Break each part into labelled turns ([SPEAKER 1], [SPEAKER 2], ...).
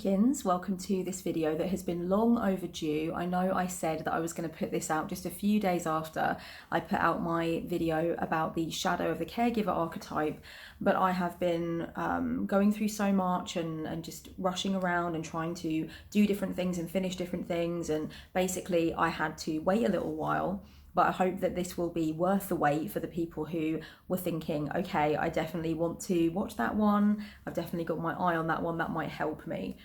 [SPEAKER 1] chickens, welcome to this video that has been long overdue. I know I said that I was going to put this out just a few days after I put out my video about the shadow of the caregiver archetype, but I have been going through so much and just rushing around and trying to do different things and finish different things, and basically I had to wait a little while. But I hope that this will be worth the wait for the people who were thinking, okay, I definitely want to watch that one. I've definitely got my eye on that one. That might help me.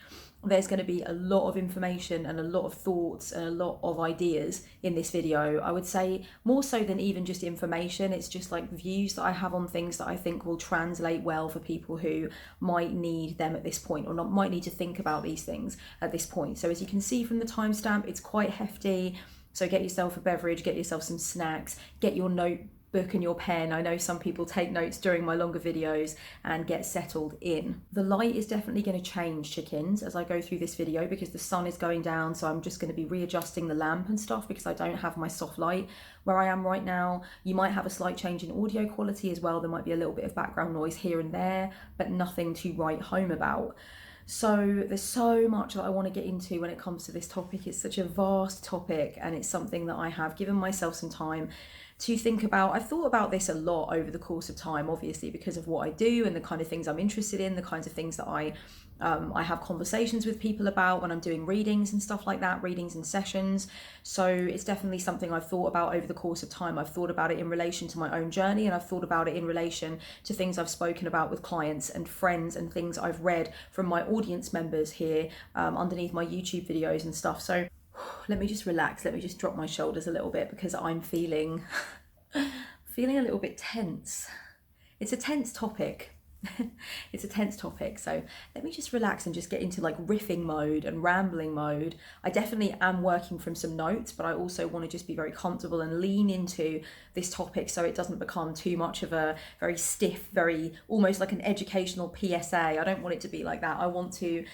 [SPEAKER 1] There's going to be a lot of information and a lot of thoughts and a lot of ideas in this video. I would say more so than even just information. It's just like views that I have on things that I think will translate well for people who might need them at this point, or not might need to think about these things at this point. So as you can see from the timestamp, it's quite hefty. So get yourself a beverage, get yourself some snacks, get your notebook and your pen. I know some people take notes during my longer videos, and get settled in. The light is definitely going to change, chickens, as I go through this video because the sun is going down. So I'm just going to be readjusting the lamp and stuff because I don't have my soft light where I am right now. You might have a slight change in audio quality as well. There might be a little bit of background noise here and there, but nothing to write home about. So there's so much that I want to get into when it comes to this topic. It's such a vast topic, and it's something that I have given myself some time to think about. I've thought about this a lot over the course of time, obviously because of what I do and the kind of things I'm interested in, the kinds of things that I have conversations with people about when I'm doing readings and stuff like that, readings and sessions. So it's definitely something I've thought about over the course of time. I've thought about it in relation to my own journey, and I've thought about it in relation to things I've spoken about with clients and friends, and things I've read from my audience members here underneath my YouTube videos and stuff. So let me just relax. Let me just drop my shoulders a little bit because I'm feeling a little bit tense. It's a tense topic. It's a tense topic, so let me just relax and just get into like riffing mode and rambling mode. I definitely am working from some notes, but I also want to just be very comfortable and lean into this topic so it doesn't become too much of a very stiff, very almost like an educational PSA. I don't want it to be like that. I want to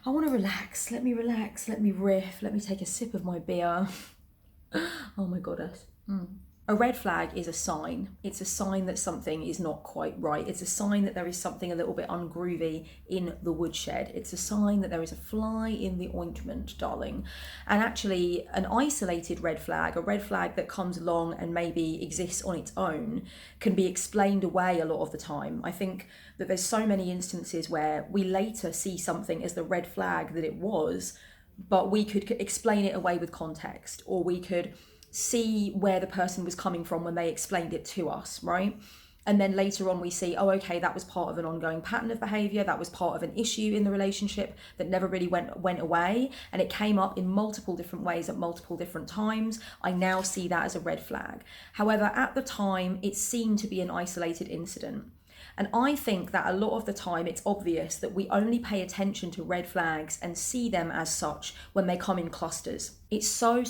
[SPEAKER 1] relax. Let me riff. Let me take a sip of my beer. Oh my goddess. A red flag is a sign. It's a sign that something is not quite right. It's a sign that there is something a little bit ungroovy in the woodshed. It's a sign that there is a fly in the ointment, darling. And actually, an isolated red flag, a red flag that comes along and maybe exists on its own, can be explained away a lot of the time. I think that there's so many instances where we later see something as the red flag that it was, but we could explain it away with context, or we could see where the person was coming from when they explained it to us, right? And then later on we see, oh, okay, that was part of an ongoing pattern of behavior, that was part of an issue in the relationship that never really went away, and it came up in multiple different ways at multiple different times. I now see that as a red flag. However, at the time, it seemed to be an isolated incident. And I think that a lot of the time it's obvious that we only pay attention to red flags and see them as such when they come in clusters. It's so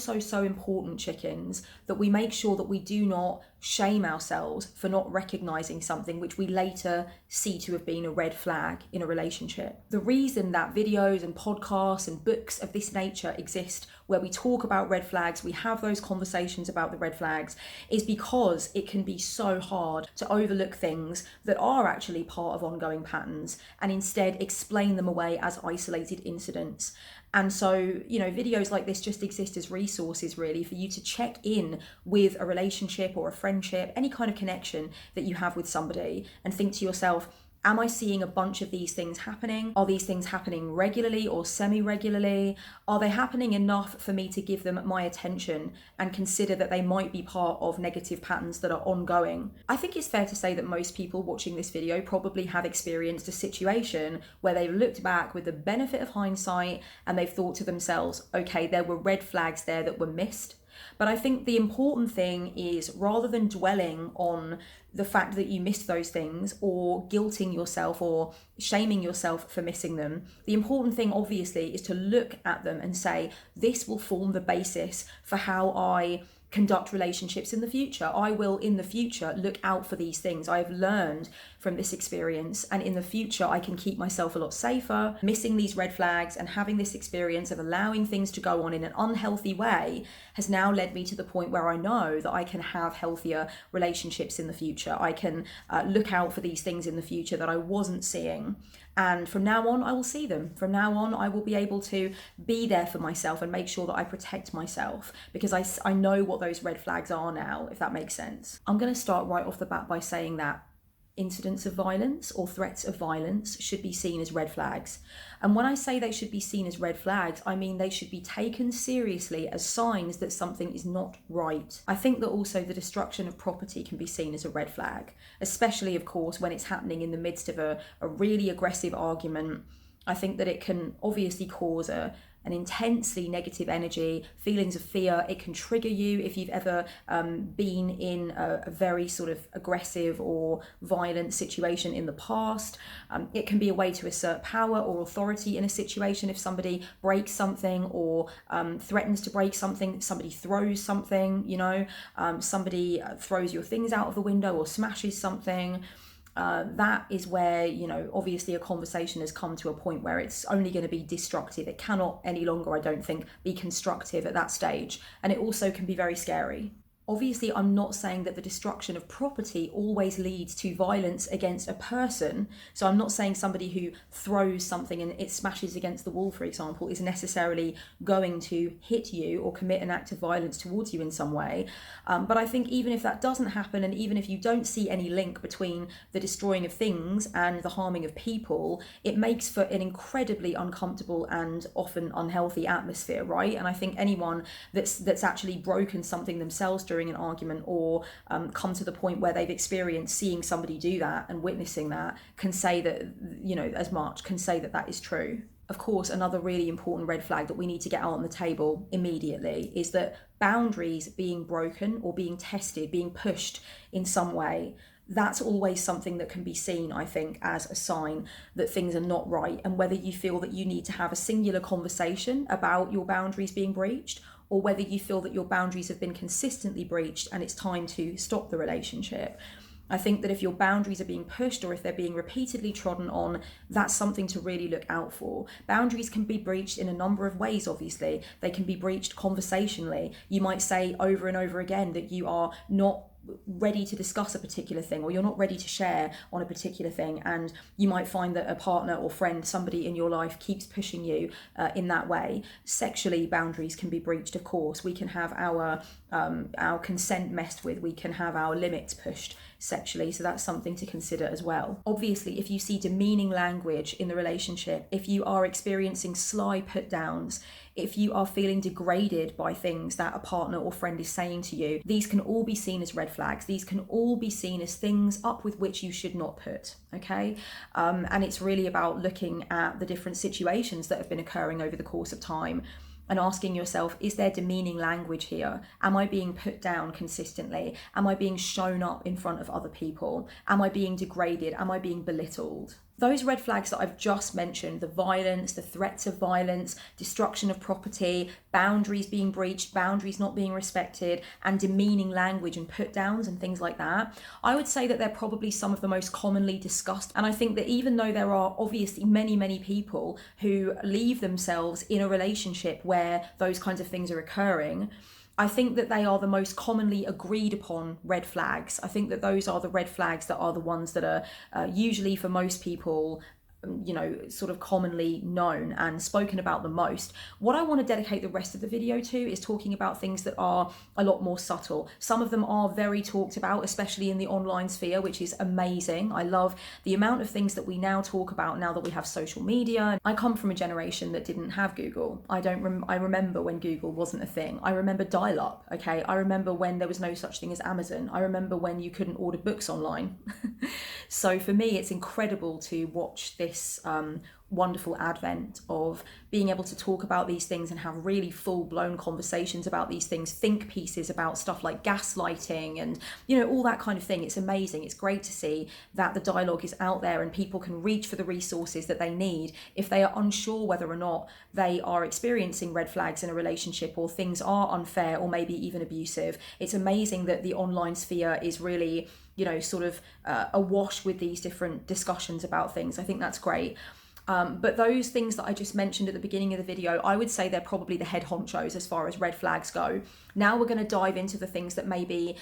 [SPEAKER 1] important, chickens, that we make sure that we do not shame ourselves for not recognizing something which we later see to have been a red flag in a relationship. The reason that videos and podcasts and books of this nature exist, where we talk about red flags, we have those conversations about the red flags, is because it can be so hard to overlook things that are actually part of ongoing patterns and instead explain them away as isolated incidents. And so, videos like this just exist as resources, really, for you to check in with a relationship or a friendship, any kind of connection that you have with somebody, and think to yourself, am I seeing a bunch of these things happening? Are these things happening regularly or semi-regularly? Are they happening enough for me to give them my attention and consider that they might be part of negative patterns that are ongoing? I think it's fair to say that most people watching this video probably have experienced a situation where they've looked back with the benefit of hindsight and they've thought to themselves, okay, there were red flags there that were missed. But I think the important thing is, rather than dwelling on the fact that you missed those things or guilting yourself or shaming yourself for missing them, the important thing obviously is to look at them and say, this will form the basis for how I conduct relationships in the future. I will in the future look out for these things. I have learned from this experience, and in the future I can keep myself a lot safer. Missing these red flags and having this experience of allowing things to go on in an unhealthy way has now led me to the point where I know that I can have healthier relationships in the future. I can look out for these things in the future that I wasn't seeing. And from now on, I will see them. From now on, I will be able to be there for myself and make sure that I protect myself, because I know what those red flags are now, if that makes sense. I'm going to start right off the bat by saying that incidents of violence or threats of violence should be seen as red flags. And when I say they should be seen as red flags, I mean they should be taken seriously as signs that something is not right. I think that also the destruction of property can be seen as a red flag, especially, of course, when it's happening in the midst of a really aggressive argument. I think that it can obviously cause an intensely negative energy, feelings of fear. It can trigger you if you've ever been in a very sort of aggressive or violent situation in the past. It can be a way to assert power or authority in a situation. If somebody breaks something or threatens to break something, somebody throws something, somebody throws your things out of the window or smashes something. That is where, obviously a conversation has come to a point where it's only going to be destructive. It cannot any longer, I don't think, be constructive at that stage. And it also can be very scary. Obviously, I'm not saying that the destruction of property always leads to violence against a person. So I'm not saying somebody who throws something and it smashes against the wall, for example, is necessarily going to hit you or commit an act of violence towards you in some way. But I think even if that doesn't happen, and even if you don't see any link between the destroying of things and the harming of people, it makes for an incredibly uncomfortable and often unhealthy atmosphere, right? And I think anyone that's actually broken something themselves during an argument or come to the point where they've experienced seeing somebody do that and witnessing that can say that, can say that that is true. Of course, another really important red flag that we need to get out on the table immediately is that boundaries being broken or being tested, being pushed in some way, that's always something that can be seen, I think, as a sign that things are not right. And whether you feel that you need to have a singular conversation about your boundaries being breached, or whether you feel that your boundaries have been consistently breached and it's time to stop the relationship. I think that if your boundaries are being pushed or if they're being repeatedly trodden on, that's something to really look out for. Boundaries can be breached in a number of ways, obviously. They can be breached conversationally. You might say over and over again that you are not ready to discuss a particular thing, or you're not ready to share on a particular thing, and you might find that a partner or friend, somebody in your life, keeps pushing you in that way. Sexually, boundaries can be breached, of course. We can have our consent messed with, we can have our limits pushed sexually, so that's something to consider as well. Obviously, if you see demeaning language in the relationship, if you are experiencing sly put downs, if you are feeling degraded by things that a partner or friend is saying to you, these can all be seen as red flags. These can all be seen as things up with which you should not put, okay? And it's really about looking at the different situations that have been occurring over the course of time and asking yourself, is there demeaning language here? Am I being put down consistently? Am I being shown up in front of other people? Am I being degraded? Am I being belittled? Those red flags that I've just mentioned, the violence, the threats of violence, destruction of property, boundaries being breached, boundaries not being respected, and demeaning language and put downs and things like that, I would say that they're probably some of the most commonly discussed. And I think that even though there are obviously many, many people who leave themselves in a relationship where those kinds of things are occurring, I think that they are the most commonly agreed upon red flags. I think that those are the red flags that are the ones that are usually for most people, sort of commonly known and spoken about the most. What I want to dedicate the rest of the video to is talking about things that are a lot more subtle. Some of them are very talked about, especially in the online sphere, which is amazing. I love the amount of things that we now talk about now that we have social media. I come from a generation that didn't have Google. I remember when Google wasn't a thing. I remember dial-up, okay? I remember when there was no such thing as Amazon. I remember when you couldn't order books online. So for me, it's incredible to watch this wonderful advent of being able to talk about these things and have really full-blown conversations about these things, think pieces about stuff like gaslighting and, you know, all that kind of thing. It's amazing. It's great to see that the dialogue is out there and people can reach for the resources that they need if they are unsure whether or not they are experiencing red flags in a relationship, or things are unfair or maybe even abusive. It's amazing that the online sphere is really, you know, sort of awash with these different discussions about things. I think that's great. But those things that I just mentioned at the beginning of the video, I would say they're probably the head honchos as far as red flags go. Now we're going to dive into the things that maybe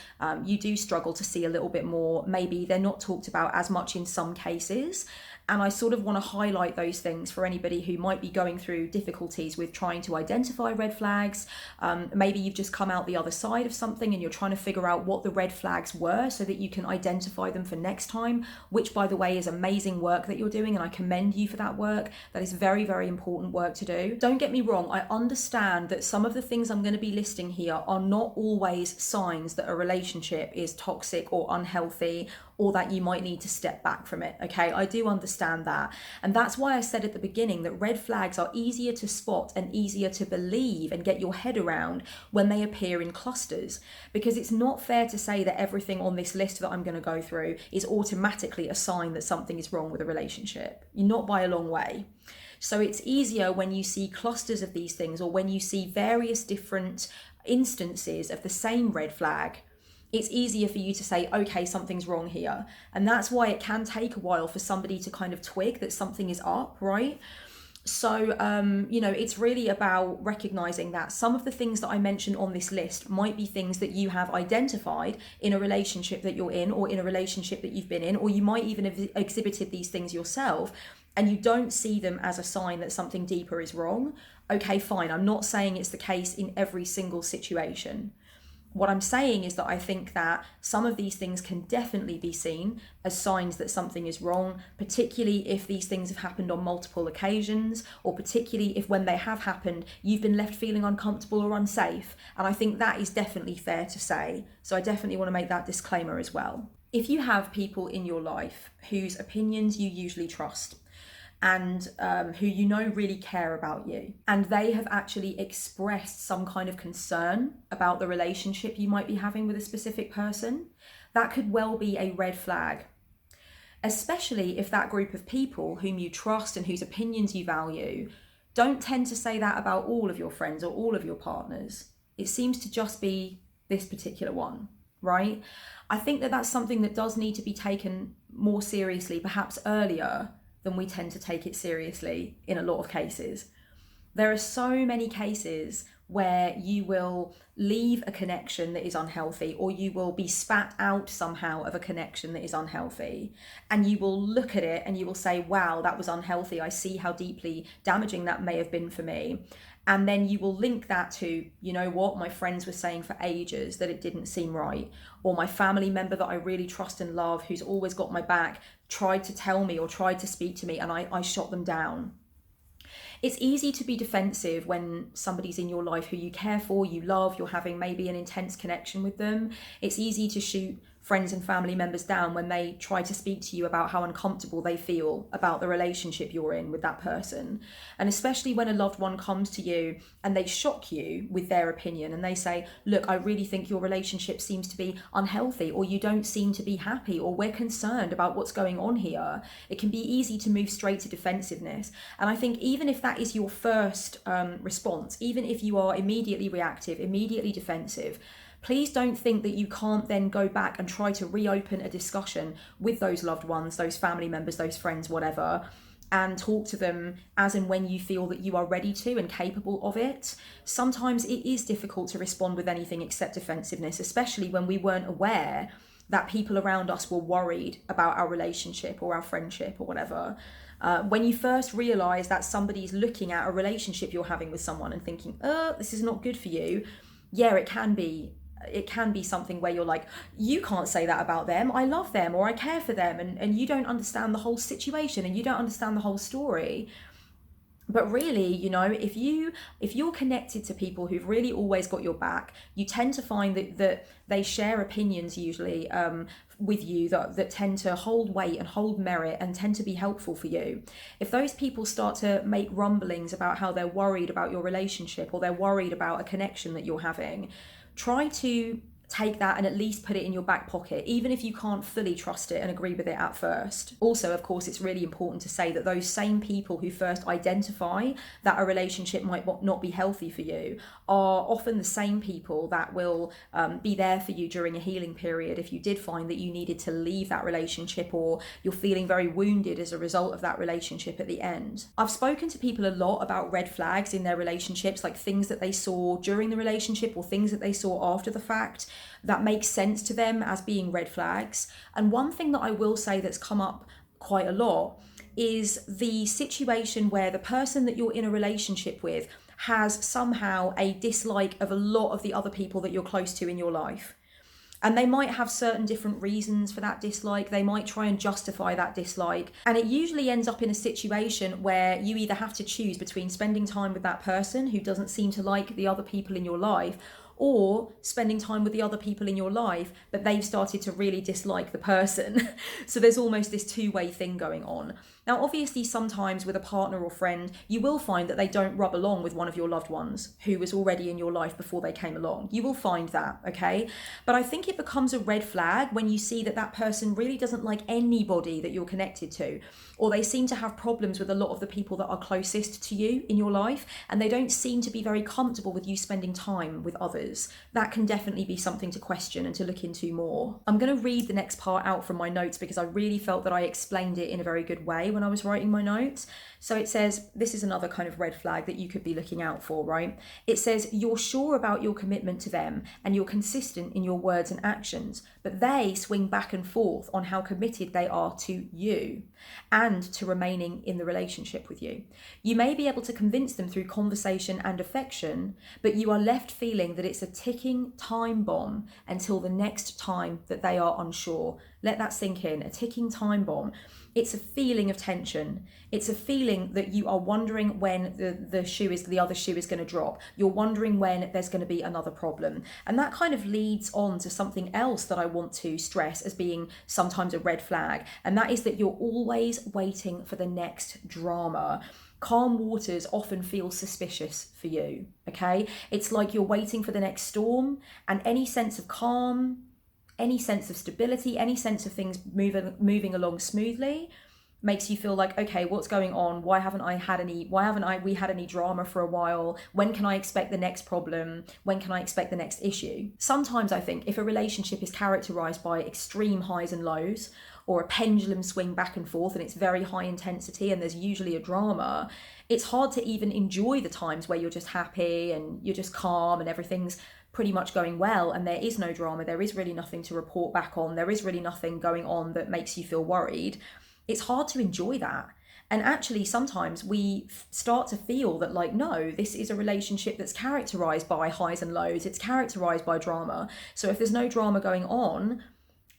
[SPEAKER 1] you do struggle to see a little bit more. Maybe they're not talked about as much in some cases. And I sort of want to highlight those things for anybody who might be going through difficulties with trying to identify red flags. Maybe you've just come out the other side of something and you're trying to figure out what the red flags were so that you can identify them for next time, which, by the way, is amazing work that you're doing, and I commend you for that work. That is very, very important work to do. Don't get me wrong, I understand that some of the things I'm going to be listing here are not always signs that a relationship is toxic or unhealthy, or that you might need to step back from it, okay? I do understand that. And that's why I said at the beginning that red flags are easier to spot and easier to believe and get your head around when they appear in clusters. Because it's not fair to say that everything on this list that I'm gonna go through is automatically a sign that something is wrong with a relationship. You're not by a long way. So it's easier when you see clusters of these things, or when you see various different instances of the same red flag. It's easier for you to say, okay, something's wrong here. And that's why it can take a while for somebody to kind of twig that something is up, right? So, you know, it's really about recognizing that some of the things that I mentioned on this list might be things that you have identified in a relationship that you're in, or in a relationship that you've been in, or you might even have exhibited these things yourself, and you don't see them as a sign that something deeper is wrong. Okay, fine. I'm not saying it's the case in every single situation. What I'm saying is that I think that some of these things can definitely be seen as signs that something is wrong, particularly if these things have happened on multiple occasions, or particularly if when they have happened, you've been left feeling uncomfortable or unsafe. And I think that is definitely fair to say. So I definitely want to make that disclaimer as well. If you have people in your life whose opinions you usually trust, and who you know really care about you, and they have actually expressed some kind of concern about the relationship you might be having with a specific person, that could well be a red flag. Especially if that group of people whom you trust and whose opinions you value don't tend to say that about all of your friends or all of your partners. It seems to just be this particular one, right? I think that that's something that does need to be taken more seriously, perhaps earlier than we tend to take it seriously in a lot of cases. There are so many cases where you will leave a connection that is unhealthy, or you will be spat out somehow of a connection that is unhealthy, and you will look at it and you will say, wow, that was unhealthy. I see how deeply damaging that may have been for me. And then you will link that to, you know what, my friends were saying for ages that it didn't seem right, or my family member that I really trust and love, who's always got my back, tried to tell me or tried to speak to me, and I shot them down. It's easy to be defensive when somebody's in your life who you care for, you love, you're having maybe an intense connection with them. It's easy to shoot friends and family members down when they try to speak to you about how uncomfortable they feel about the relationship you're in with that person. And especially when a loved one comes to you and they shock you with their opinion and they say, look, I really think your relationship seems to be unhealthy, or you don't seem to be happy, or we're concerned about what's going on here. It can be easy to move straight to defensiveness. And I think even if that is your first response, even if you are immediately reactive, immediately defensive, please don't think that you can't then go back and try to reopen a discussion with those loved ones, those family members, those friends, whatever, and talk to them as and when you feel that you are ready to and capable of it. Sometimes it is difficult to respond with anything except defensiveness, especially when we weren't aware that people around us were worried about our relationship or our friendship or whatever. When you first realize that somebody's looking at a relationship you're having with someone and thinking, this is not good for you, yeah, it can be something where you're like, you can't say that about them, I love them, or I care for them, and you don't understand the whole situation and you don't understand the whole story. But really, you know, if you're connected to people who've really always got your back, you tend to find that they share opinions usually with you that tend to hold weight and hold merit and tend to be helpful for you. If those people start to make rumblings about how they're worried about your relationship or they're worried about a connection that you're having, try to take that and at least put it in your back pocket, even if you can't fully trust it and agree with it at first. Also, of course, it's really important to say that those same people who first identify that a relationship might not be healthy for you are often the same people that will be there for you during a healing period if you did find that you needed to leave that relationship or you're feeling very wounded as a result of that relationship at the end. I've spoken to people a lot about red flags in their relationships, like things that they saw during the relationship or things that they saw after the fact that makes sense to them as being red flags. And one thing that I will say that's come up quite a lot is the situation where the person that you're in a relationship with has somehow a dislike of a lot of the other people that you're close to in your life. And they might have certain different reasons for that dislike. They might try and justify that dislike. And it usually ends up in a situation where you either have to choose between spending time with that person who doesn't seem to like the other people in your life, or spending time with the other people in your life, but they've started to really dislike the person. So there's almost this two-way thing going on. Now, obviously, sometimes with a partner or friend, you will find that they don't rub along with one of your loved ones who was already in your life before they came along. You will find that, okay? But I think it becomes a red flag when you see that that person really doesn't like anybody that you're connected to, or they seem to have problems with a lot of the people that are closest to you in your life, and they don't seem to be very comfortable with you spending time with others. That can definitely be something to question and to look into more. I'm going to read the next part out from my notes because I really felt that I explained it in a very good way when I was writing my notes. So it says, this is another kind of red flag that you could be looking out for, right? It says, you're sure about your commitment to them and you're consistent in your words and actions, but they swing back and forth on how committed they are to you and to remaining in the relationship with you. You may be able to convince them through conversation and affection, but you are left feeling that it's a ticking time bomb until the next time that they are unsure. Let that sink in. A ticking time bomb. It's a feeling of tension. It's a feeling that you are wondering when the other shoe is going to drop. You're wondering when there's going to be another problem. And that kind of leads on to something else that I want to stress as being sometimes a red flag. And that is that you're always waiting for the next drama. Calm waters often feel suspicious for you, okay? It's like you're waiting for the next storm, and any sense of calm, any sense of stability, any sense of things moving along smoothly makes you feel like, okay, what's going on? Why haven't we had any drama for a while? When can I expect the next problem? When can I expect the next issue? Sometimes I think if a relationship is characterized by extreme highs and lows, or a pendulum swing back and forth and it's very high intensity and there's usually a drama, it's hard to even enjoy the times where you're just happy and you're just calm and everything's pretty much going well and there is no drama, there is really nothing to report back on, there is really nothing going on that makes you feel worried. It's hard to enjoy that. And actually, sometimes we start to feel that, like, no, this is a relationship that's characterized by highs and lows, it's characterized by drama. So if there's no drama going on,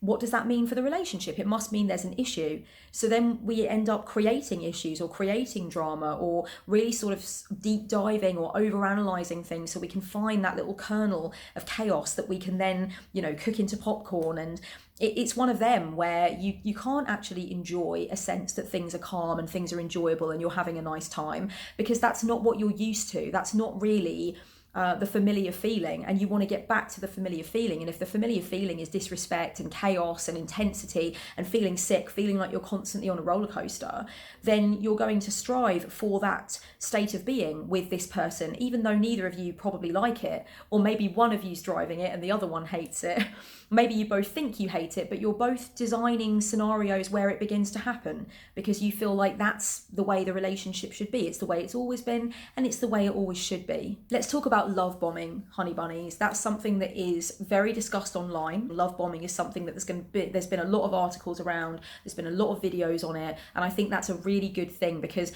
[SPEAKER 1] what does that mean for the relationship? It must mean there's an issue. So then we end up creating issues or creating drama or really sort of deep diving or overanalyzing things so we can find that little kernel of chaos that we can then, cook into popcorn. And it's one of them where you can't actually enjoy a sense that things are calm and things are enjoyable and you're having a nice time, because that's not what you're used to. That's not really the familiar feeling, and you want to get back to the familiar feeling. And if the familiar feeling is disrespect and chaos and intensity and feeling sick, feeling like you're constantly on a roller coaster, then you're going to strive for that state of being with this person, even though neither of you probably like it, or maybe one of you's driving it and the other one hates it. Maybe you both think you hate it, but you're both designing scenarios where it begins to happen because you feel like that's the way the relationship should be. It's the way it's always been, and it's the way it always should be. Let's talk about love bombing, honey bunnies. That's something that is very discussed online. Love bombing is something that there's been a lot of articles around, there's been a lot of videos on it, and I think that's a really good thing because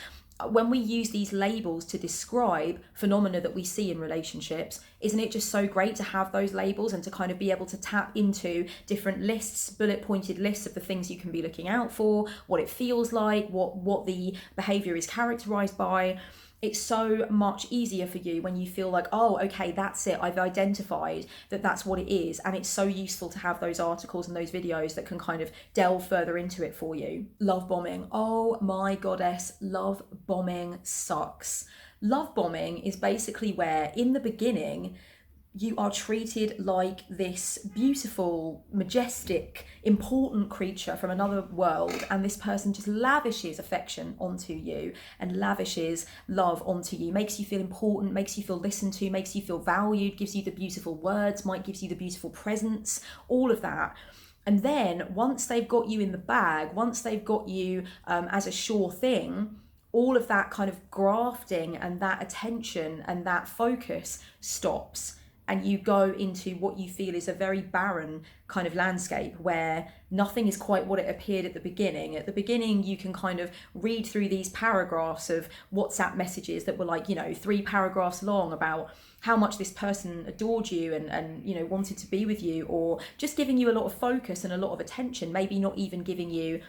[SPEAKER 1] when we use these labels to describe phenomena that we see in relationships, isn't it just so great to have those labels and to kind of be able to tap into different lists, bullet pointed lists of the things you can be looking out for, what it feels like, what the behavior is characterized by. It's so much easier for you when you feel like, oh, okay, that's it. I've identified that that's what it is. And it's so useful to have those articles and those videos that can kind of delve further into it for you. Love bombing. Oh my goddess, love bombing sucks. Love bombing is basically where in the beginning, you are treated like this beautiful, majestic, important creature from another world, and this person just lavishes affection onto you and lavishes love onto you, makes you feel important, makes you feel listened to, makes you feel valued, gives you the beautiful words, might gives you the beautiful presents, all of that. And then once they've got you in the bag, once they've got you as a sure thing, all of that kind of grafting and that attention and that focus stops. And you go into what you feel is a very barren kind of landscape where nothing is quite what it appeared at the beginning. At the beginning, you can kind of read through these paragraphs of WhatsApp messages that were like, 3 paragraphs long about how much this person adored you and wanted to be with you, or just giving you a lot of focus and a lot of attention, maybe not even giving you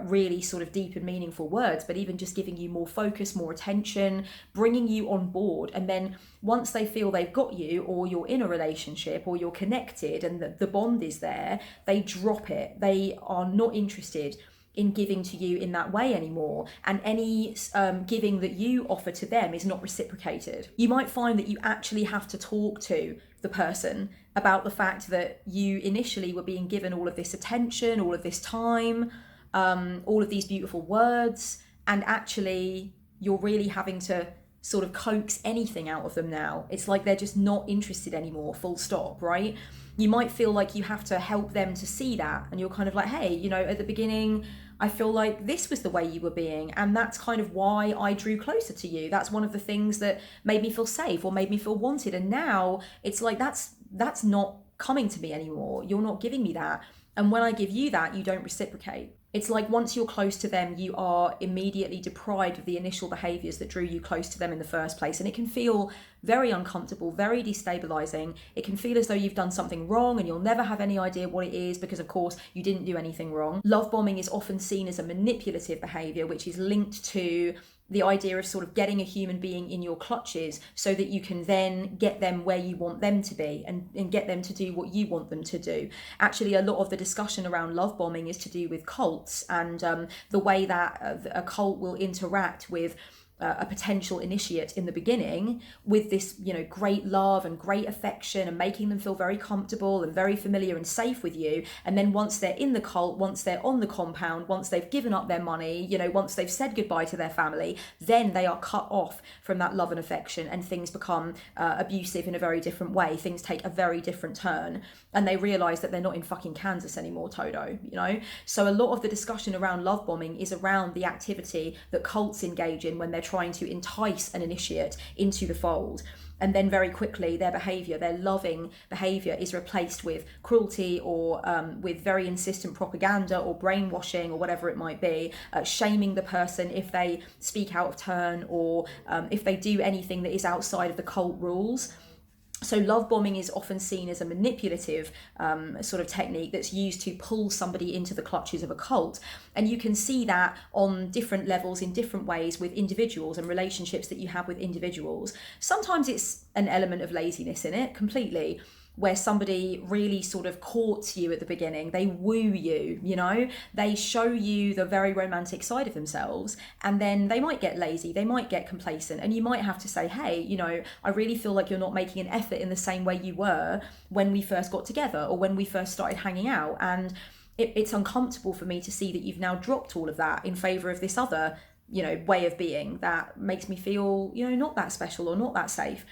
[SPEAKER 1] really sort of deep and meaningful words, but even just giving you more focus, more attention, bringing you on board. And then once they feel they've got you, or you're in a relationship, or you're connected and the bond is there, they drop it. They are not interested in giving to you in that way anymore, and any giving that you offer to them is not reciprocated. You might find that you actually have to talk to the person about the fact that you initially were being given all of this attention, all of this time, all of these beautiful words, and actually you're really having to sort of coax anything out of them now. It's like they're just not interested anymore, full stop, right? You might feel like you have to help them to see that, and you're kind of like, hey, at the beginning I feel like this was the way you were being, and that's kind of why I drew closer to you. That's one of the things that made me feel safe or made me feel wanted, and now it's like that's not coming to me anymore. You're not giving me that, and when I give you that, you don't reciprocate. It's like once you're close to them, you are immediately deprived of the initial behaviors that drew you close to them in the first place. And it can feel very uncomfortable, very destabilizing. It can feel as though you've done something wrong and you'll never have any idea what it is because, of course, you didn't do anything wrong. Love bombing is often seen as a manipulative behavior, which is linked to the idea of sort of getting a human being in your clutches so that you can then get them where you want them to be and get them to do what you want them to do. Actually, a lot of the discussion around love bombing is to do with cults and the way that a cult will interact with a potential initiate in the beginning with this, great love and great affection and making them feel very comfortable and very familiar and safe with you. And then once they're in the cult, once they're on the compound, once they've given up their money, once they've said goodbye to their family, then they are cut off from that love and affection, and things become abusive in a very different way. Things take a very different turn, and they realize that they're not in fucking Kansas anymore, Toto, So a lot of the discussion around love bombing is around the activity that cults engage in when they're trying to entice an initiate into the fold. And then very quickly their behavior, their loving behavior, is replaced with cruelty or with very insistent propaganda or brainwashing or whatever it might be, shaming the person if they speak out of turn or if they do anything that is outside of the cult rules. So love bombing is often seen as a manipulative sort of technique that's used to pull somebody into the clutches of a cult. And you can see that on different levels in different ways with individuals and relationships that you have with individuals. Sometimes it's an element of laziness in it, completely, where somebody really sort of courts you at the beginning. They woo you, they show you the very romantic side of themselves, and then they might get lazy, they might get complacent, and you might have to say, hey, I really feel like you're not making an effort in the same way you were when we first got together or when we first started hanging out, and it's uncomfortable for me to see that you've now dropped all of that in favor of this other way of being that makes me feel not that special or not that safe.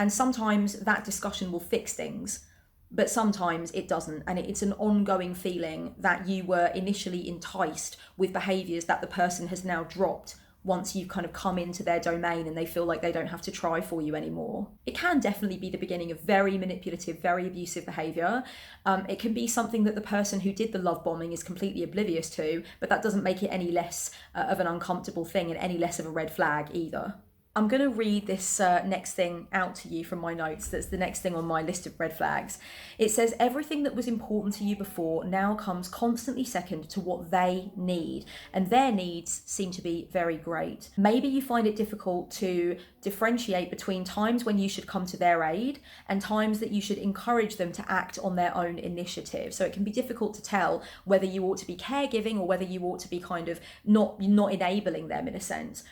[SPEAKER 1] And sometimes that discussion will fix things, but sometimes it doesn't. And it's an ongoing feeling that you were initially enticed with behaviors that the person has now dropped once you've kind of come into their domain and they feel like they don't have to try for you anymore. It can definitely be the beginning of very manipulative, very abusive behavior. It can be something that the person who did the love bombing is completely oblivious to, but that doesn't make it any less of an uncomfortable thing and any less of a red flag either. I'm going to read this next thing out to you from my notes. That's the next thing on my list of red flags. It says, everything that was important to you before now comes constantly second to what they need, and their needs seem to be very great. Maybe you find it difficult to differentiate between times when you should come to their aid and times that you should encourage them to act on their own initiative. So it can be difficult to tell whether you ought to be caregiving or whether you ought to be kind of not enabling them in a sense.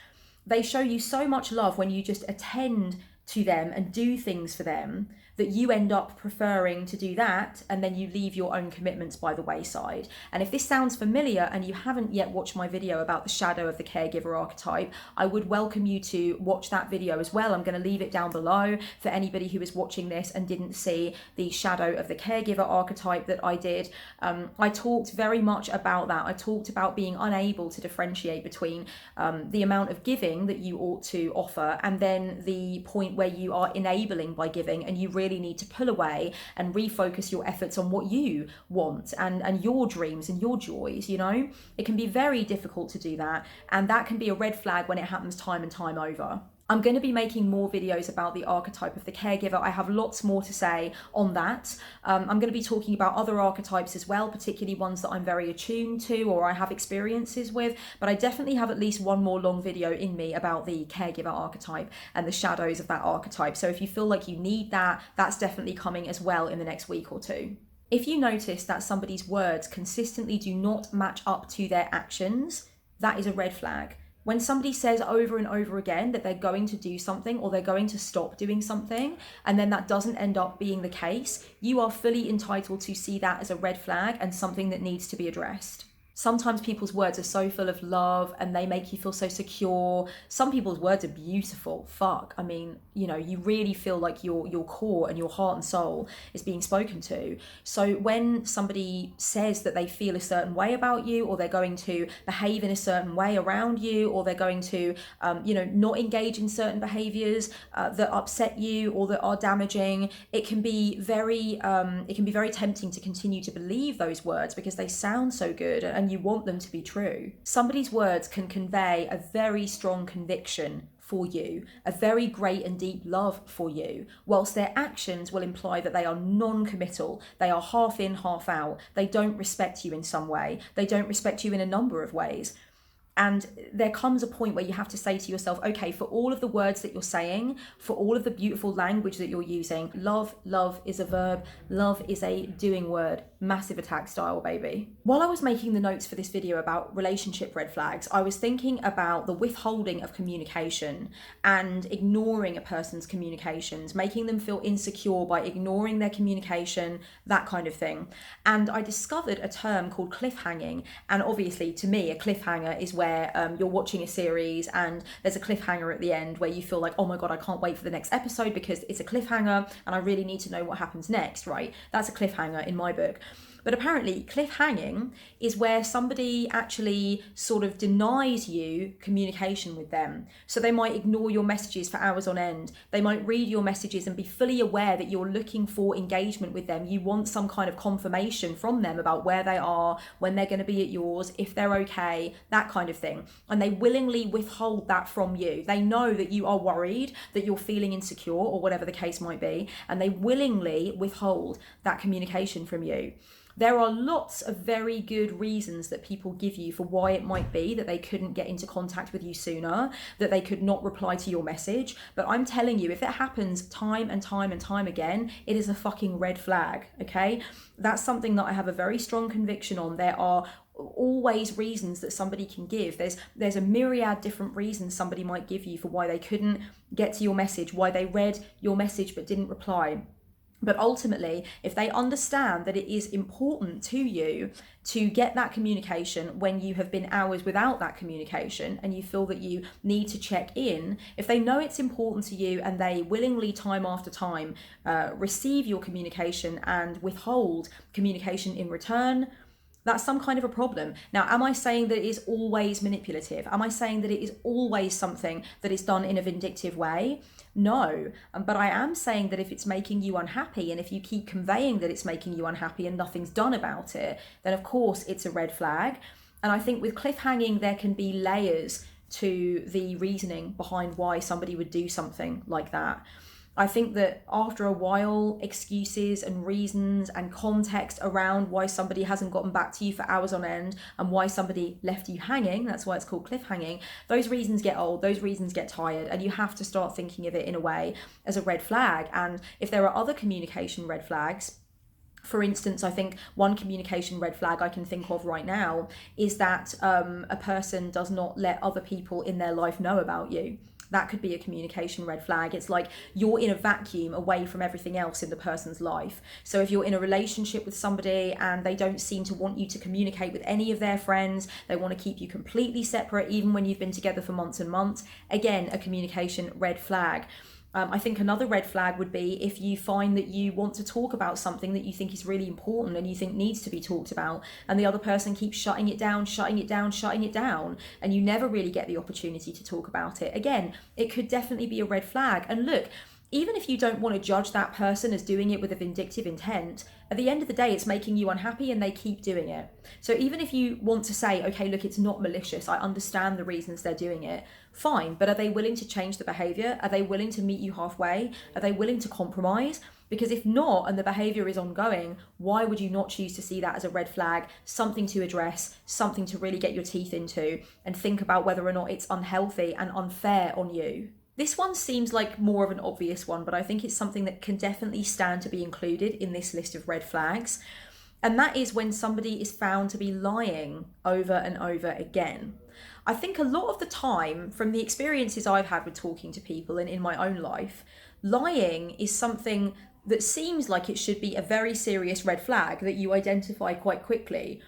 [SPEAKER 1] They show you so much love when you just attend to them and do things for them that you end up preferring to do that, and then you leave your own commitments by the wayside. And if this sounds familiar and you haven't yet watched my video about the shadow of the caregiver archetype, I would welcome you to watch that video as well. I'm going to leave it down below for anybody who is watching this and didn't see the shadow of the caregiver archetype that I did. I talked very much about that. I talked about being unable to differentiate between the amount of giving that you ought to offer and then the point where you are enabling by giving, and you really need to pull away and refocus your efforts on what you want and your dreams and your joys. You know, it can be very difficult to do that, and that can be a red flag when it happens time and time over. I'm going to be making more videos about the archetype of the caregiver. I have lots more to say on that. I'm going to be talking about other archetypes as well, particularly ones that I'm very attuned to or I have experiences with, but I definitely have at least one more long video in me about the caregiver archetype and the shadows of that archetype. So if you feel like you need that, that's definitely coming as well in the next week or two. If you notice that somebody's words consistently do not match up to their actions, that is a red flag. When somebody says over and over again that they're going to do something or they're going to stop doing something, and then that doesn't end up being the case, you are fully entitled to see that as a red flag and something that needs to be addressed. Sometimes people's words are so full of love and they make you feel so secure. Some people's words are beautiful. Fuck. I mean, you know, you really feel like your core and your heart and soul is being spoken to. So when somebody says that they feel a certain way about you, or they're going to behave in a certain way around you, or they're going to, not engage in certain behaviors that upset you or that are damaging, it can be very tempting to continue to believe those words because they sound so good and you want them to be true. Somebody's words can convey a very strong conviction for you, a very great and deep love for you, whilst their actions will imply that they are non-committal, they are half in, half out, they don't respect you in some way, they don't respect you in a number of ways. And there comes a point where you have to say to yourself, okay, for all of the words that you're saying, for all of the beautiful language that you're using, love is a verb, love is a doing word, massive attack style, baby. While I was making the notes for this video about relationship red flags, I was thinking about the withholding of communication and ignoring a person's communications, making them feel insecure by ignoring their communication, that kind of thing. And I discovered a term called cliffhanging. And obviously to me, a cliffhanger is where you're watching a series and there's a cliffhanger at the end where you feel like, oh my God, I can't wait for the next episode because it's a cliffhanger and I really need to know what happens next, right? That's a cliffhanger in my book. But apparently cliffhanging is where somebody actually sort of denies you communication with them. So they might ignore your messages for hours on end. They might read your messages and be fully aware that you're looking for engagement with them. You want some kind of confirmation from them about where they are, when they're going to be at yours, if they're okay, that kind of thing. And they willingly withhold that from you. They know that you are worried, that you're feeling insecure or whatever the case might be, and they willingly withhold that communication from you. There are lots of very good reasons that people give you for why it might be that they couldn't get into contact with you sooner, that they could not reply to your message. But I'm telling you, if it happens time and time and time again, it is a fucking red flag, okay? That's something that I have a very strong conviction on. There are always reasons that somebody can give. There's a myriad different reasons somebody might give you for why they couldn't get to your message, why they read your message but didn't reply. But ultimately, if they understand that it is important to you to get that communication when you have been hours without that communication and you feel that you need to check in, if they know it's important to you and they willingly time after time receive your communication and withhold communication in return, That's some kind of a problem. Now, am I saying that it is always manipulative? Am I saying that it is always something that is done in a vindictive way? No, but I am saying that if it's making you unhappy, and if you keep conveying that it's making you unhappy and nothing's done about it, then of course it's a red flag. And I think with cliffhanging, there can be layers to the reasoning behind why somebody would do something like that. I think that after a while, excuses and reasons and context around why somebody hasn't gotten back to you for hours on end and why somebody left you hanging, that's why it's called cliffhanging, those reasons get old, those reasons get tired, and you have to start thinking of it in a way as a red flag. And if there are other communication red flags, for instance, I think one communication red flag I can think of right now is that a person does not let other people in their life know about you. That could be a communication red flag. It's like you're in a vacuum away from everything else in the person's life. So if you're in a relationship with somebody and they don't seem to want you to communicate with any of their friends, they want to keep you completely separate even when you've been together for months and months, again, a communication red flag. I think another red flag would be if you find that you want to talk about something that you think is really important and you think needs to be talked about, and the other person keeps shutting it down, and you never really get the opportunity to talk about it. Again, it could definitely be a red flag. And look, even if you don't want to judge that person as doing it with a vindictive intent, at the end of the day, it's making you unhappy and they keep doing it. So even if you want to say, okay, look, it's not malicious, I understand the reasons they're doing it, fine, but are they willing to change the behavior? Are they willing to meet you halfway? Are they willing to compromise? Because if not, and the behavior is ongoing, why would you not choose to see that as a red flag, something to address, something to really get your teeth into and think about whether or not it's unhealthy and unfair on you? This one seems like more of an obvious one, but I think it's something that can definitely stand to be included in this list of red flags. And that is when somebody is found to be lying over and over again. I think a lot of the time, from the experiences I've had with talking to people and in my own life, lying is something that seems like it should be a very serious red flag that you identify quite quickly.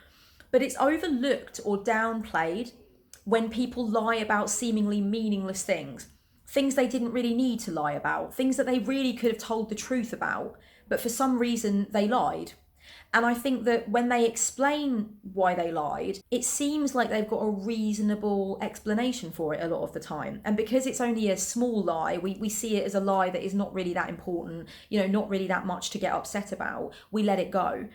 [SPEAKER 1] But it's overlooked or downplayed when people lie about seemingly meaningless things. Things they didn't really need to lie about, things that they really could have told the truth about, but for some reason they lied. And I think that when they explain why they lied, it seems like they've got a reasonable explanation for it a lot of the time. And because it's only a small lie, we see it as a lie that is not really that important, not really that much to get upset about. We let it go.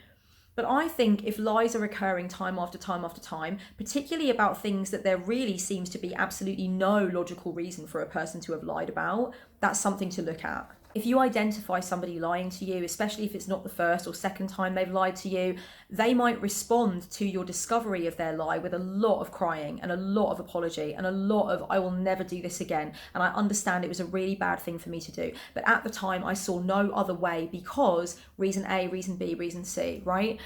[SPEAKER 1] But I think if lies are occurring time after time after time, particularly about things that there really seems to be absolutely no logical reason for a person to have lied about, that's something to look at. If you identify somebody lying to you, especially if it's not the first or second time they've lied to you, they might respond to your discovery of their lie with a lot of crying and a lot of apology and a lot of, I will never do this again. And I understand it was a really bad thing for me to do. But at the time I saw no other way because reason A, reason B, reason C, right?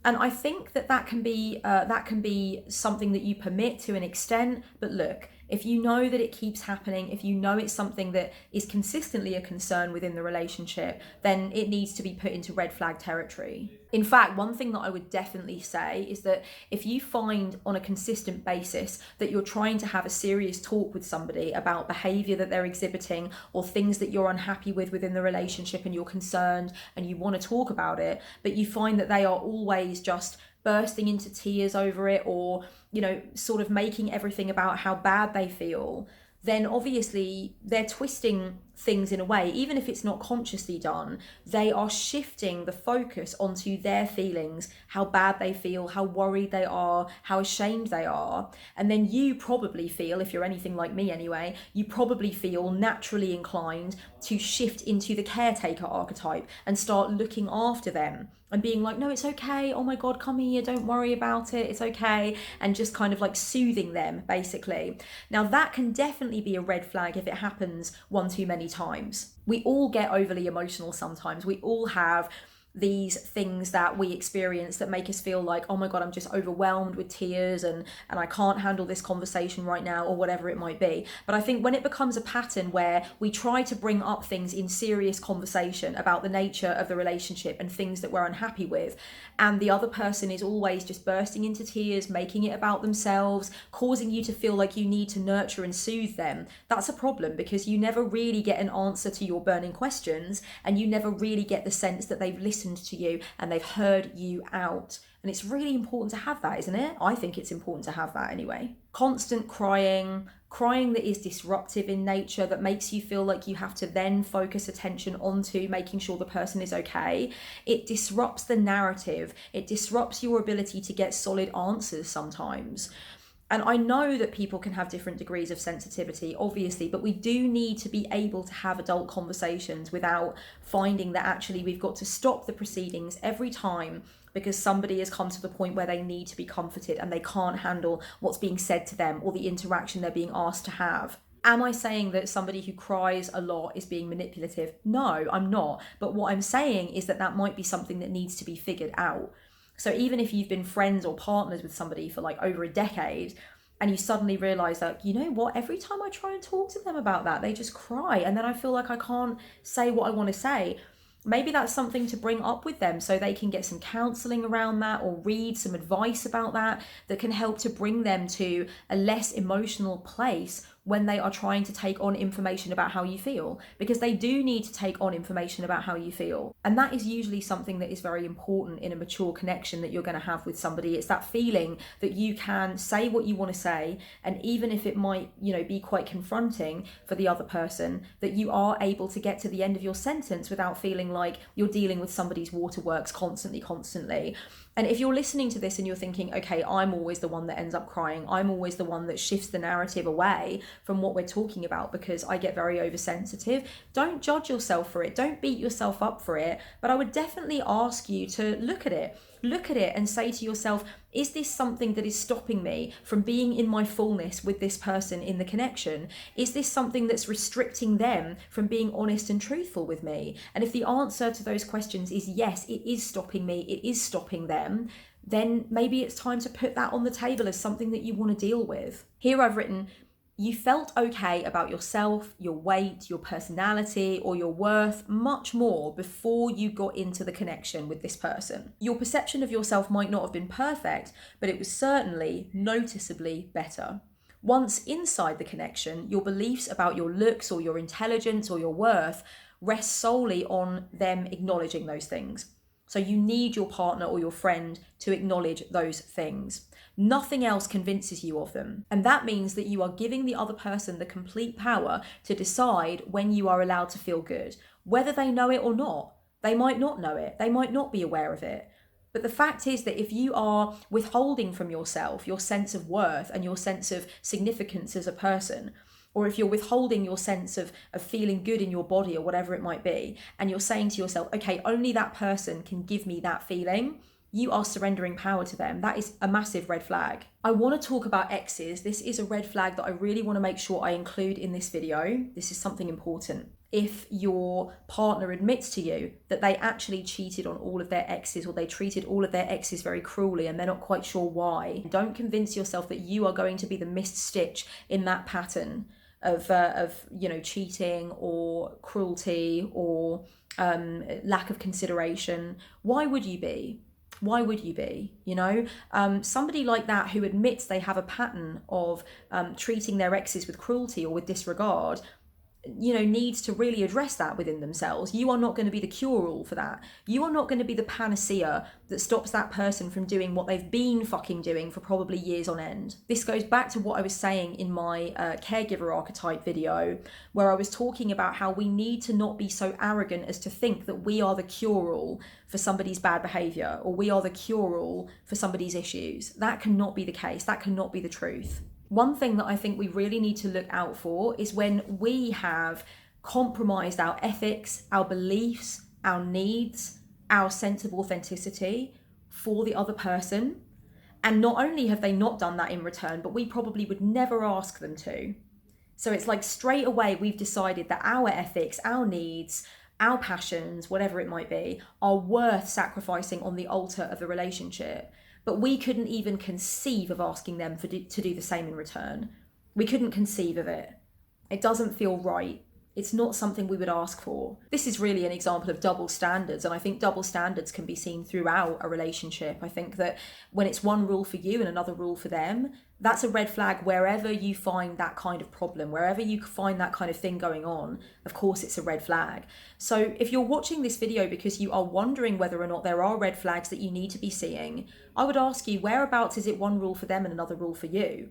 [SPEAKER 1] And I think that can be something that you permit to an extent. But look, if you know that it keeps happening, if you know it's something that is consistently a concern within the relationship, then it needs to be put into red flag territory. In fact, one thing that I would definitely say is that if you find on a consistent basis that you're trying to have a serious talk with somebody about behavior that they're exhibiting or things that you're unhappy with within the relationship and you're concerned and you want to talk about it, but you find that they are always just bursting into tears over it or, sort of making everything about how bad they feel, then obviously they're twisting things in a way, even if it's not consciously done, they are shifting the focus onto their feelings, how bad they feel, how worried they are, how ashamed they are. And then you probably feel, if you're anything like me anyway, you probably feel naturally inclined to shift into the caretaker archetype and start looking after them and being like, no, it's okay. Oh my God, come here. Don't worry about it. It's okay. And just kind of like soothing them, basically. Now that can definitely be a red flag if it happens one too many times. We all get overly emotional sometimes. We all have these things that we experience that make us feel like, oh my God, I'm just overwhelmed with tears and I can't handle this conversation right now, or whatever it might be. But I think when it becomes a pattern where we try to bring up things in serious conversation about the nature of the relationship and things that we're unhappy with, and the other person is always just bursting into tears, making it about themselves, causing you to feel like you need to nurture and soothe them, that's a problem, because you never really get an answer to your burning questions and you never really get the sense that they've listened listened to you and they've heard you out. And it's really important to have that, isn't it? I think it's important to have that anyway. Constant crying that is disruptive in nature, that makes you feel like you have to then focus attention onto making sure the person is okay. It disrupts the narrative. It disrupts your ability to get solid answers sometimes. And I know that people can have different degrees of sensitivity, obviously, but we do need to be able to have adult conversations without finding that actually we've got to stop the proceedings every time because somebody has come to the point where they need to be comforted and they can't handle what's being said to them or the interaction they're being asked to have. Am I saying that somebody who cries a lot is being manipulative? No, I'm not. But what I'm saying is that that might be something that needs to be figured out. So even if you've been friends or partners with somebody for like over a decade, and you suddenly realize that, you know what, every time I try and talk to them about that, they just cry. And then I feel like I can't say what I want to say. Maybe that's something to bring up with them so they can get some counseling around that or read some advice about that can help to bring them to a less emotional place when they are trying to take on information about how you feel, because they do need to take on information about how you feel. And that is usually something that is very important in a mature connection that you're going to have with somebody. It's that feeling that you can say what you want to say, and even if it might, be quite confronting for the other person, that you are able to get to the end of your sentence without feeling like you're dealing with somebody's waterworks constantly. And if you're listening to this and you're thinking, okay, I'm always the one that ends up crying, I'm always the one that shifts the narrative away from what we're talking about because I get very oversensitive, don't judge yourself for it. Don't beat yourself up for it. But I would definitely ask you to look at it and say to yourself, is this something that is stopping me from being in my fullness with this person in the connection? Is this something that's restricting them from being honest and truthful with me? And if the answer to those questions is yes, it is stopping me, it is stopping them, then maybe it's time to put that on the table as something that you want to deal with. Here I've written, you felt okay about yourself, your weight, your personality, or your worth much more before you got into the connection with this person. Your perception of yourself might not have been perfect, but it was certainly noticeably better. Once inside the connection, your beliefs about your looks or your intelligence or your worth rest solely on them acknowledging those things. So you need your partner or your friend to acknowledge those things. Nothing else convinces you of them. And that means that you are giving the other person the complete power to decide when you are allowed to feel good, whether they know it or not. They might not know it. They might not be aware of it. But the fact is that if you are withholding from yourself your sense of worth and your sense of significance as a person, or if you're withholding your sense of feeling good in your body or whatever it might be, and you're saying to yourself, okay, only that person can give me that feeling, you are surrendering power to them. That is a massive red flag. I want to talk about exes. This is a red flag that I really want to make sure I include in this video. This is something important. If your partner admits to you that they actually cheated on all of their exes, or they treated all of their exes very cruelly and they're not quite sure why, don't convince yourself that you are going to be the missed stitch in that pattern of cheating or cruelty or lack of consideration. Why would you be? Somebody like that who admits they have a pattern of treating their exes with cruelty or with disregard, needs to really address that within themselves. You are not going to be the cure-all for that. You are not going to be the panacea that stops that person from doing what they've been fucking doing for probably years on end. This goes back to what I was saying in my caregiver archetype video, where I was talking about how we need to not be so arrogant as to think that we are the cure-all for somebody's bad behavior, or we are the cure-all for somebody's issues. That cannot be the case. That cannot be the truth. One thing that I think we really need to look out for is when we have compromised our ethics, our beliefs, our needs, our sense of authenticity for the other person. And not only have they not done that in return, but we probably would never ask them to. So it's like straight away we've decided that our ethics, our needs, our passions, whatever it might be, are worth sacrificing on the altar of the relationship. But we couldn't even conceive of asking them to do the same in return. We couldn't conceive of it. It doesn't feel right. It's not something we would ask for. This is really an example of double standards, and I think double standards can be seen throughout a relationship. I think that when it's one rule for you and another rule for them, That's a red flag wherever you find that kind of problem, wherever you find that kind of thing going on. Of course, it's a red flag. So if you're watching this video because you are wondering whether or not there are red flags that you need to be seeing, I would ask you, whereabouts is it one rule for them and another rule for you?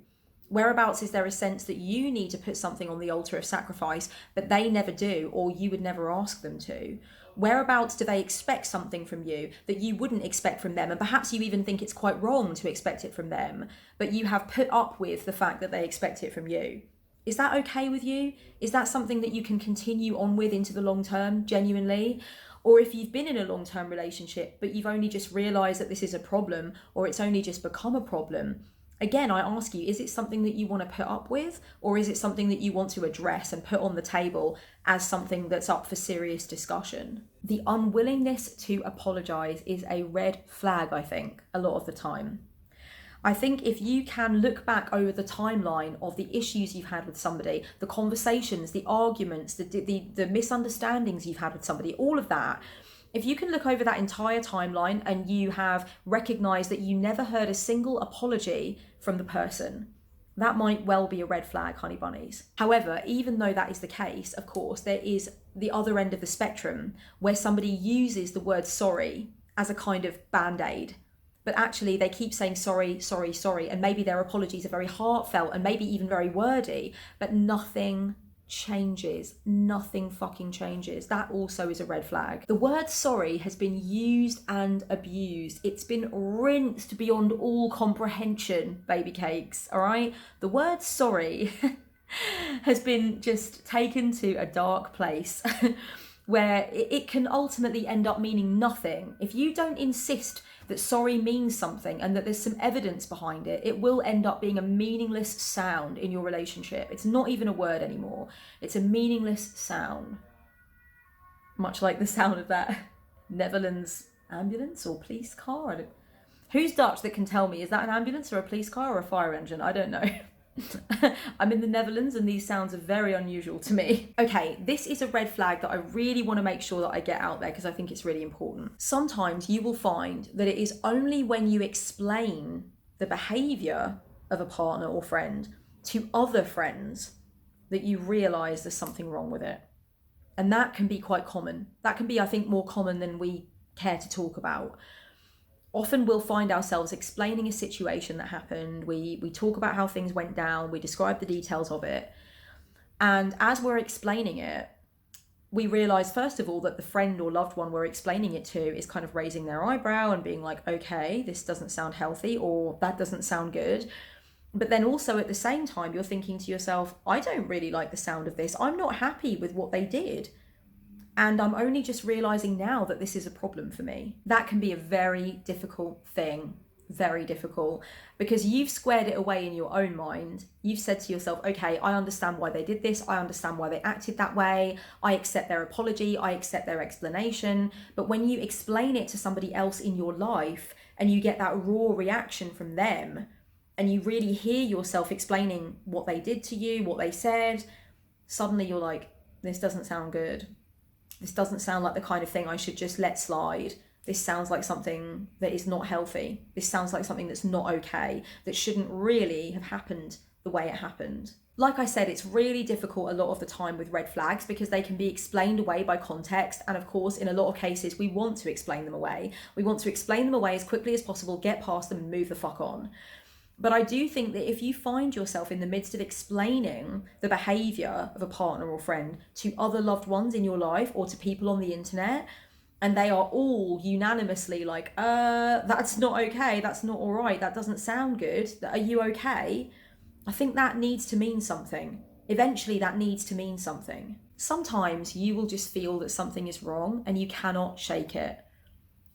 [SPEAKER 1] Whereabouts is there a sense that you need to put something on the altar of sacrifice that they never do, or you would never ask them to? Whereabouts do they expect something from you that you wouldn't expect from them? And perhaps you even think it's quite wrong to expect it from them, but you have put up with the fact that they expect it from you. Is that okay with you? Is that something that you can continue on with into the long term, genuinely? Or if you've been in a long-term relationship, but you've only just realized that this is a problem, or it's only just become a problem, again, I ask you, is it something that you want to put up with, or is it something that you want to address and put on the table as something that's up for serious discussion? The unwillingness to apologize is a red flag, I think, a lot of the time. I think if you can look back over the timeline of the issues you've had with somebody, the conversations, the arguments, the misunderstandings you've had with somebody, all of that, if you can look over that entire timeline and you have recognized that you never heard a single apology from the person, that might well be a red flag, honey bunnies. However, even though that is the case, of course, there is the other end of the spectrum where somebody uses the word sorry as a kind of band-aid. But actually they keep saying sorry, sorry, sorry, and maybe their apologies are very heartfelt and maybe even very wordy, but nothing changes. Nothing fucking changes. That also is a red flag. The word sorry has been used and abused. It's been rinsed beyond all comprehension, baby cakes, all right? The word sorry has been just taken to a dark place where it can ultimately end up meaning nothing. If you don't insist that sorry means something and that there's some evidence behind it, it will end up being a meaningless sound in your relationship. It's not even a word anymore. It's a meaningless sound. Much like the sound of that Netherlands ambulance or police car. Who's Dutch that can tell me, is that an ambulance or a police car or a fire engine? I don't know. I'm in the Netherlands and these sounds are very unusual to me. Okay, this is a red flag that I really want to make sure that I get out there because I think it's really important. Sometimes you will find that it is only when you explain the behavior of a partner or friend to other friends that you realize there's something wrong with it. And that can be quite common. That can be, I think, more common than we care to talk about. Often we'll find ourselves explaining a situation that happened. We talk about how things went down. We describe the details of it. And as we're explaining it, we realize, first of all, that the friend or loved one we're explaining it to is kind of raising their eyebrow and being like, okay, this doesn't sound healthy, or that doesn't sound good. But then also at the same time, you're thinking to yourself, I don't really like the sound of this. I'm not happy with what they did. And I'm only just realizing now that this is a problem for me. That can be a very difficult thing, very difficult, because you've squared it away in your own mind. You've said to yourself, okay, I understand why they did this. I understand why they acted that way. I accept their apology. I accept their explanation. But when you explain it to somebody else in your life and you get that raw reaction from them and you really hear yourself explaining what they did to you, what they said, suddenly you're like, this doesn't sound good. This doesn't sound like the kind of thing I should just let slide. This sounds like something that is not healthy. This sounds like something that's not okay, that shouldn't really have happened the way it happened. Like I said, it's really difficult a lot of the time with red flags because they can be explained away by context. And of course, in a lot of cases, we want to explain them away. We want to explain them away as quickly as possible, get past them and move the fuck on. But I do think that if you find yourself in the midst of explaining the behavior of a partner or friend to other loved ones in your life or to people on the internet, and they are all unanimously like, that's not okay, that's not all right, that doesn't sound good, are you okay? I think that needs to mean something. Eventually that needs to mean something. Sometimes you will just feel that something is wrong and you cannot shake it.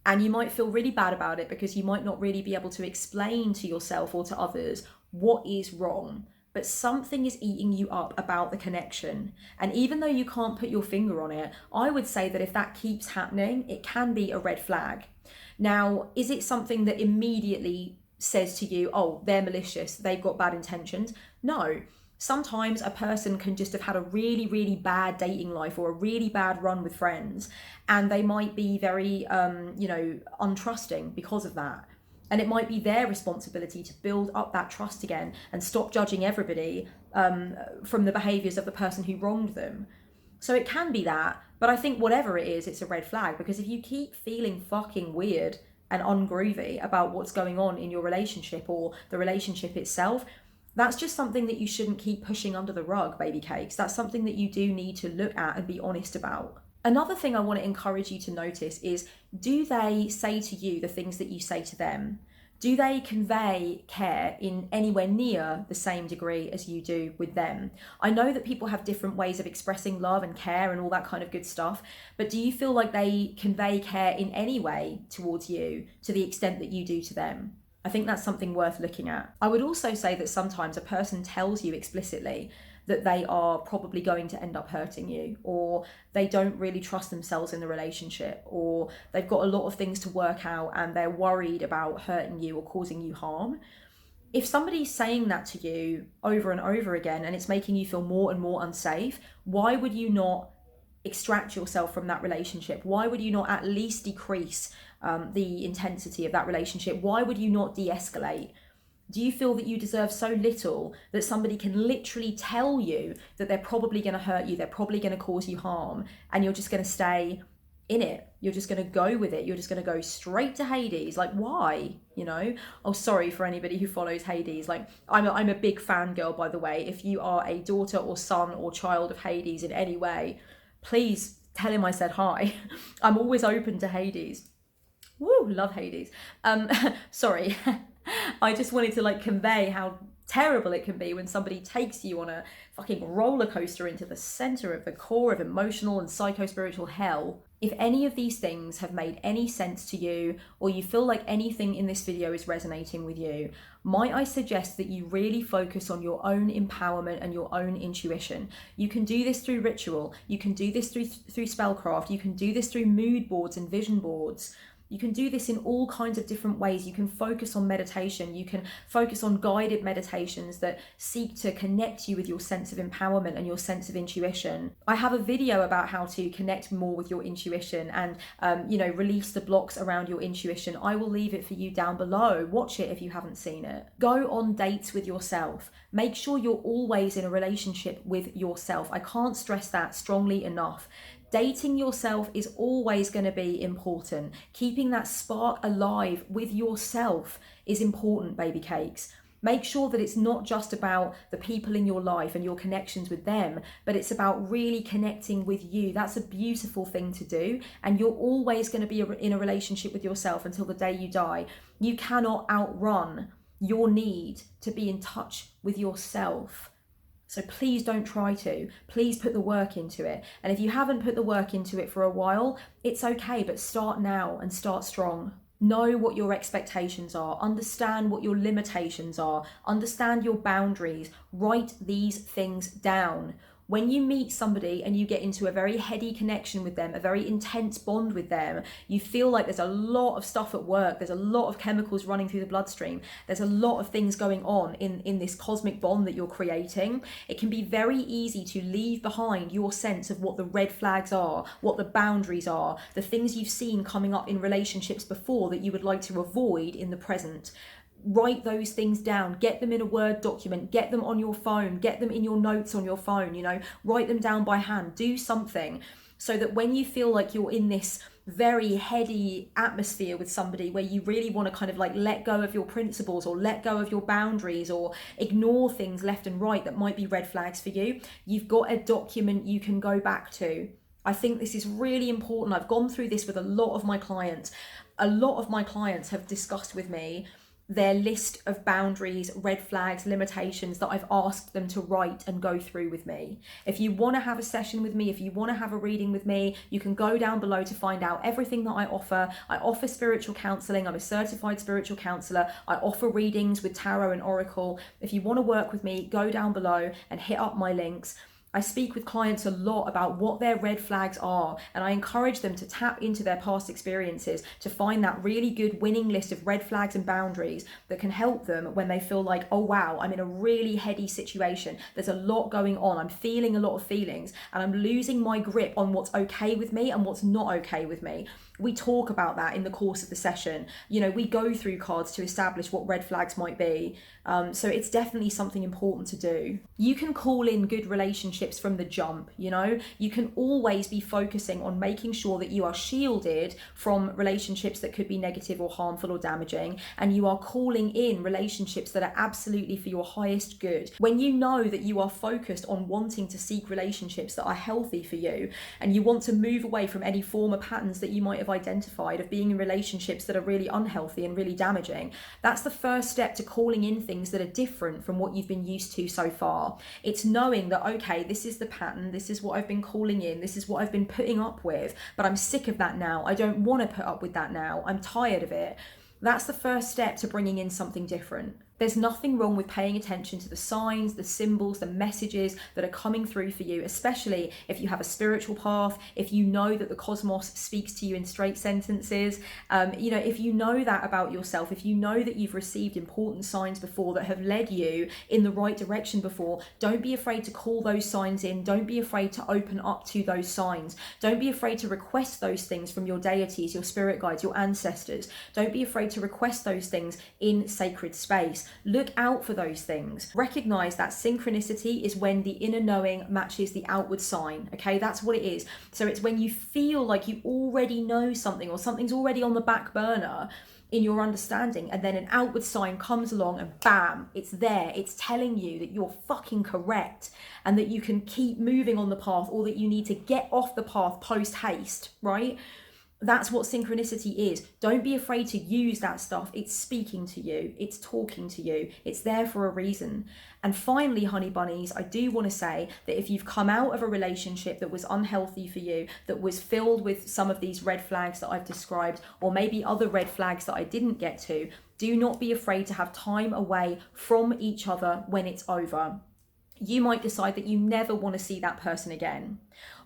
[SPEAKER 1] And you might feel really bad about it because you might not really be able to explain to yourself or to others what is wrong. But something is eating you up about the connection. And even though you can't put your finger on it, I would say that if that keeps happening, it can be a red flag. Now, is it something that immediately says to you, oh, they're malicious, they've got bad intentions? No. Sometimes a person can just have had a really, really bad dating life or a really bad run with friends, and they might be very, untrusting because of that. And it might be their responsibility to build up that trust again and stop judging everybody from the behaviours of the person who wronged them. So it can be that, but I think whatever it is, it's a red flag, because if you keep feeling fucking weird and ungroovy about what's going on in your relationship or the relationship itself, that's just something that you shouldn't keep pushing under the rug, baby cakes. That's something that you do need to look at and be honest about. Another thing I want to encourage you to notice is, do they say to you the things that you say to them? Do they convey care in anywhere near the same degree as you do with them? I know that people have different ways of expressing love and care and all that kind of good stuff, but do you feel like they convey care in any way towards you to the extent that you do to them? I think that's something worth looking at. I would also say that sometimes a person tells you explicitly that they are probably going to end up hurting you, or they don't really trust themselves in the relationship, or they've got a lot of things to work out and they're worried about hurting you or causing you harm. If somebody's saying that to you over and over again and it's making you feel more and more unsafe, why would you not extract yourself from that relationship? Why would you not at least decrease the intensity of that relationship? Why would you not de-escalate? Do you feel that you deserve so little that somebody can literally tell you that they're probably going to hurt you, they're probably going to cause you harm, and you're just going to stay in it? You're just going to go with it. You're just going to go straight to Hades. Like, why? You know? Oh, sorry for anybody who follows Hades. Like, I'm a big fangirl, by the way. If you are a daughter or son or child of Hades in any way, please tell him I said hi. I'm always open to Hades. Woo, love Hades. Sorry. I just wanted to convey how terrible it can be when somebody takes you on a fucking roller coaster into the center of the core of emotional and psycho-spiritual hell. If any of these things have made any sense to you, or you feel like anything in this video is resonating with you, might I suggest that you really focus on your own empowerment and your own intuition. You can do this through ritual, you can do this through spellcraft, you can do this through mood boards and vision boards. You can do this in all kinds of different ways. You can focus on meditation. You can focus on guided meditations that seek to connect you with your sense of empowerment and your sense of intuition. I have a video about how to connect more with your intuition and, release the blocks around your intuition. I will leave it for you down below. Watch it if you haven't seen it. Go on dates with yourself. Make sure you're always in a relationship with yourself. I can't stress that strongly enough. Dating yourself is always going to be important. Keeping that spark alive with yourself is important, baby cakes. Make sure that it's not just about the people in your life and your connections with them, but it's about really connecting with you. That's a beautiful thing to do. And you're always going to be in a relationship with yourself until the day you die. You cannot outrun your need to be in touch with yourself. So please don't try to. Please put the work into it. And if you haven't put the work into it for a while, it's okay, but start now and start strong. Know what your expectations are. Understand what your limitations are. Understand your boundaries. Write these things down. When you meet somebody and you get into a very heady connection with them, a very intense bond with them, you feel like there's a lot of stuff at work, there's a lot of chemicals running through the bloodstream, there's a lot of things going on in this cosmic bond that you're creating. It can be very easy to leave behind your sense of what the red flags are, what the boundaries are, the things you've seen coming up in relationships before that you would like to avoid in the present. Write those things down, get them in a Word document, get them on your phone, get them in your notes on your phone, write them down by hand, do something so that when you feel like you're in this very heady atmosphere with somebody where you really want to let go of your principles or let go of your boundaries or ignore things left and right that might be red flags for you, you've got a document you can go back to. I think this is really important. I've gone through this with a lot of my clients. A lot of my clients have discussed with me their list of boundaries, red flags, limitations that I've asked them to write and go through with me. If you want to have a session with me, if you want to have a reading with me, you can go down below to find out everything that I offer. I offer spiritual counseling. I'm a certified spiritual counselor. I offer readings with tarot and oracle. If you want to work with me, go down below and hit up my links. I speak with clients a lot about what their red flags are, and I encourage them to tap into their past experiences to find that really good winning list of red flags and boundaries that can help them when they feel like, oh wow, I'm in a really heady situation. There's a lot going on. I'm feeling a lot of feelings and I'm losing my grip on what's okay with me and what's not okay with me. We talk about that in the course of the session. You know, we go through cards to establish what red flags might be. So it's definitely something important to do. You can call in good relationships from the jump, you know? You can always be focusing on making sure that you are shielded from relationships that could be negative or harmful or damaging, and you are calling in relationships that are absolutely for your highest good. When you know that you are focused on wanting to seek relationships that are healthy for you, and you want to move away from any former patterns that you might have identified of being in relationships that are really unhealthy and really damaging, that's the first step to calling in things that are different from what you've been used to so far. It's knowing that, okay, this is the pattern, this is what I've been calling in, this is what I've been putting up with, but I'm sick of that now. I don't want to put up with that now. I'm tired of it. That's the first step to bringing in something different. There's nothing wrong with paying attention to the signs, the symbols, the messages that are coming through for you, especially if you have a spiritual path, if you know that the cosmos speaks to you in straight sentences, you know, if you know that about yourself, if you know that you've received important signs before that have led you in the right direction before, don't be afraid to call those signs in. Don't be afraid to open up to those signs. Don't be afraid to request those things from your deities, your spirit guides, your ancestors. Don't be afraid to request those things in sacred space. Look out for those things. Recognize that synchronicity is when the inner knowing matches the outward sign. Okay, that's what it is. So it's when you feel like you already know something, or something's already on the back burner in your understanding, and then an outward sign comes along and bam, it's there. It's telling you that you're fucking correct and that you can keep moving on the path, or that you need to get off the path post haste, right? That's what synchronicity is. Don't be afraid to use that stuff. It's speaking to you. It's talking to you. It's there for a reason. And finally, honey bunnies, I do want to say that if you've come out of a relationship that was unhealthy for you, that was filled with some of these red flags that I've described, or maybe other red flags that I didn't get to, do not be afraid to have time away from each other when it's over. You might decide that you never want to see that person again.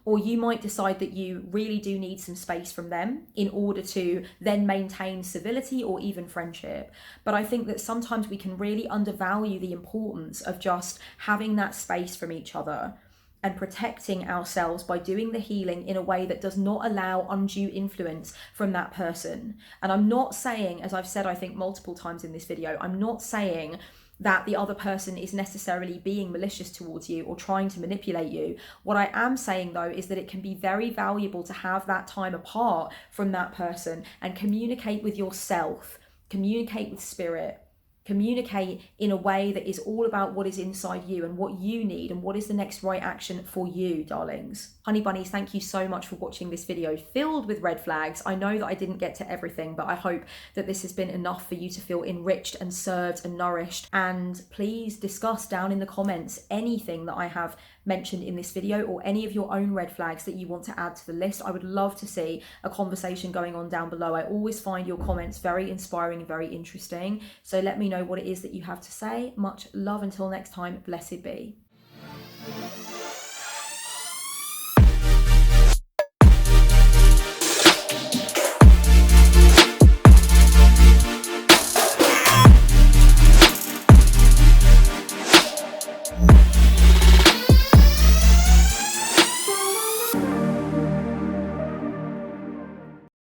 [SPEAKER 1] Or you might decide that you really do need some space from them in order to then maintain civility or even friendship. But I think that sometimes we can really undervalue the importance of just having that space from each other and protecting ourselves by doing the healing in a way that does not allow undue influence from that person. And I'm not saying, as I've said, I think multiple times in this video, I'm not saying that the other person is necessarily being malicious towards you or trying to manipulate you. What I am saying though is that it can be very valuable to have that time apart from that person and communicate with yourself, communicate with spirit, communicate in a way that is all about what is inside you and what you need and what is the next right action for you, darlings. Honey bunnies, thank you so much for watching this video filled with red flags. I know that I didn't get to everything, but I hope that this has been enough for you to feel enriched and served and nourished. And please discuss down in the comments anything that I have mentioned in this video or any of your own red flags that you want to add to the list. I would love to see a conversation going on down below. I always find your comments very inspiring and very interesting. So let me know what it is that you have to say. Much love until next time. Blessed be.